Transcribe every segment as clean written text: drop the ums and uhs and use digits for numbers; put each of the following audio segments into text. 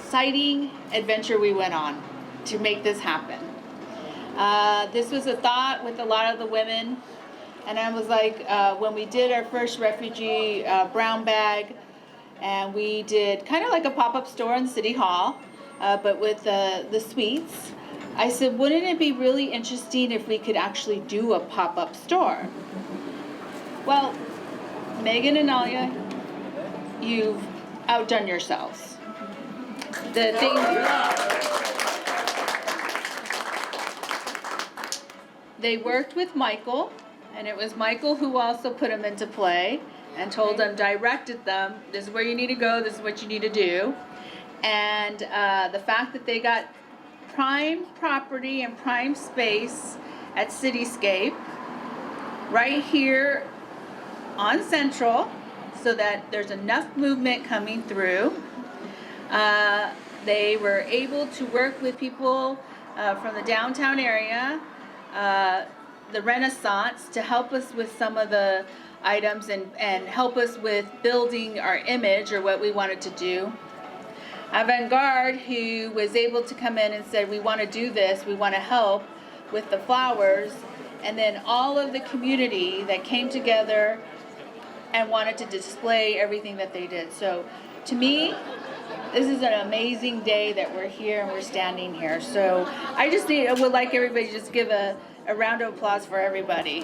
exciting adventure we went on to make this happen. This was a thought with a lot of the women, and I was like, when we did our first refugee brown bag, and we did kind of like a pop-up store in City Hall, but with the sweets, I said, wouldn't it be really interesting if we could actually do a pop-up store? Well, Megan and Alia, you've outdone yourselves. The thing. They worked with Michael, and it was Michael who also put them into play and told them, directed them, this is where you need to go, this is what you need to do. And the fact that they got prime property and prime space at CityScape right here on Central, so that there's enough movement coming through. They were able to work with people from the downtown area, the Renaissance, to help us with some of the items and help us with building our image or what we wanted to do. Avant-Garde, who was able to come in and said, we want to do this, we want to help with the flowers, and then all of the community that came together and wanted to display everything that they did. So to me, this is an amazing day that we're here and we're standing here. So I would like everybody to just give a round of applause for everybody.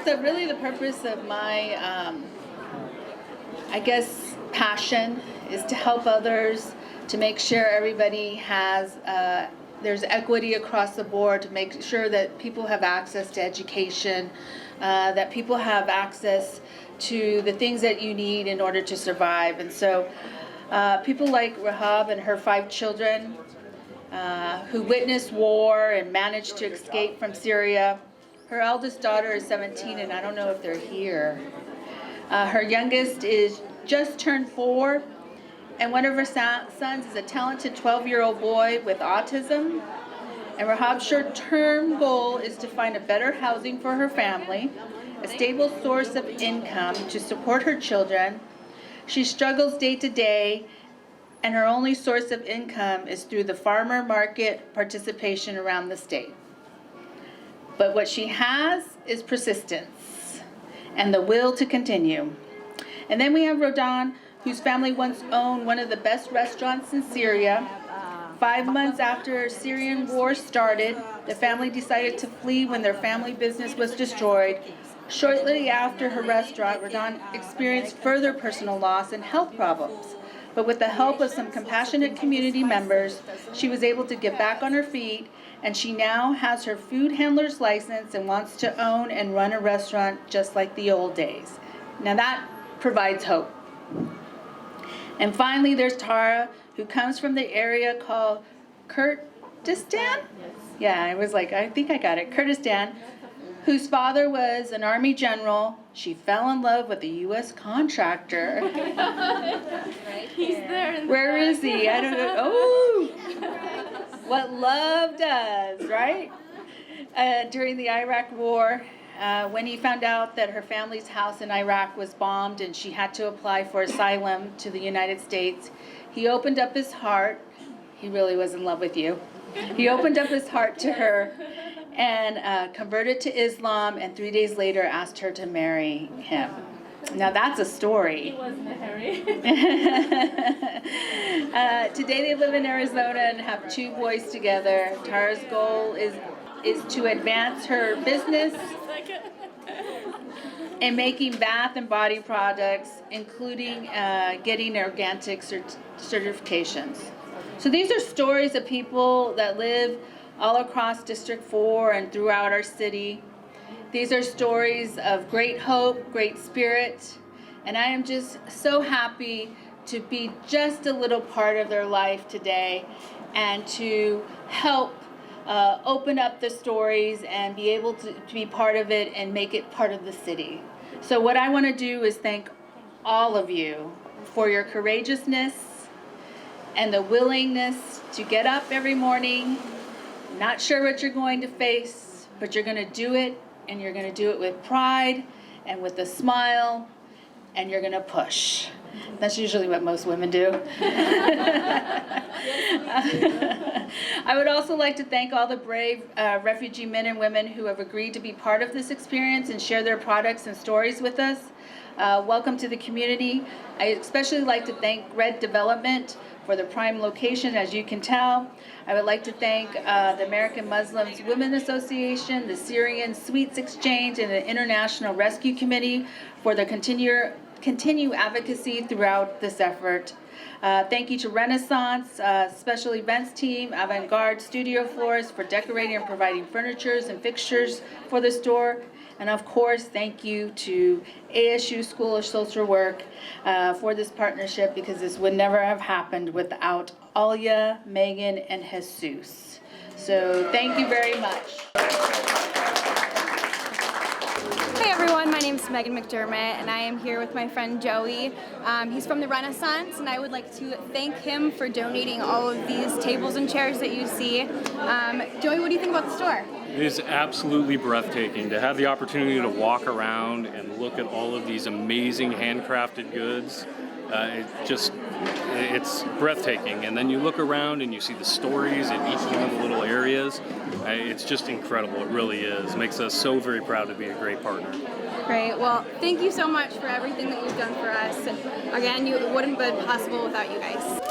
So really the purpose of my, I guess, passion is to help others, to make sure everybody has, there's equity across the board, to make sure that people have access to education, that people have access to the things that you need in order to survive. And so people like Rahab and her 5 children who witnessed war and managed to escape from Syria. Her eldest daughter is 17, and I don't know if they're here. Her youngest is just turned 4, and one of her sons is a talented 12-year-old boy with autism. And Rahab's short-term goal is to find a better housing for her family, a stable source of income to support her children. She struggles day to day, and her only source of income is through the farmer market participation around the state. But what she has is persistence and the will to continue. And then we have Rodan, whose family once owned one of the best restaurants in Syria. 5 months after Syrian war started, the family decided to flee when their family business was destroyed. Shortly after her restaurant, Rodan experienced further personal loss and health problems. But with the help of some compassionate community members, she was able to get back on her feet, and she now has her food handler's license and wants to own and run a restaurant just like the old days. Now that provides hope. And finally, there's Tara, who comes from the area called Kurdistan? Yeah, I was like, I think I got it. Kurdistan, whose father was an army general. She fell in love with a U.S. contractor. He's there. Where is he? I don't know. Oh, what love does, right? During the Iraq War, when he found out that her family's house in Iraq was bombed and she had to apply for asylum to the United States, he opened up his heart. He really was in love with you. He opened up his heart to her and converted to Islam, and 3 days later asked her to marry him. Now that's a story. He was in a hurry. Today they live in Arizona and have 2 boys together. Tara's goal is to advance her business in making bath and body products, including getting organic certifications. So these are stories of people that live all across District 4 and throughout our city. These are stories of great hope, great spirit, and I am just so happy to be just a little part of their life today and to help open up the stories and be able to be part of it and make it part of the city. So what I want to do is thank all of you for your courageousness and the willingness to get up every morning, not sure what you're going to face, but you're going to do it, and you're going to do it with pride and with a smile and you're gonna push. That's usually what most women do. I would also like to thank all the brave refugee men and women who have agreed to be part of this experience and share their products and stories with us. Welcome to the community. I especially like to thank Red Development for the prime location, as you can tell. I would like to thank the American Muslims Women Association, the Syrian Sweets Exchange, and the International Rescue Committee for their continue advocacy throughout this effort. Thank you to Renaissance, Special Events Team, Avant-Garde Studio Floors for decorating and providing furnitures and fixtures for the store. And of course, thank you to ASU School of Social Work for this partnership, because this would never have happened without Alia, Megan, and Jesus. So thank you very much. Hey everyone, my name is Megan McDermott and I am here with my friend Joey. He's from the Renaissance and I would like to thank him for donating all of these tables and chairs that you see. Joey, what do you think about the store? It is absolutely breathtaking to have the opportunity to walk around and look at all of these amazing handcrafted goods. It's breathtaking. And then you look around and you see the stories in each one of the little areas. It's just incredible. It really is. It makes us so very proud to be a great partner. Great. Well, thank you so much for everything that you've done for us. And again, it wouldn't have been possible without you guys.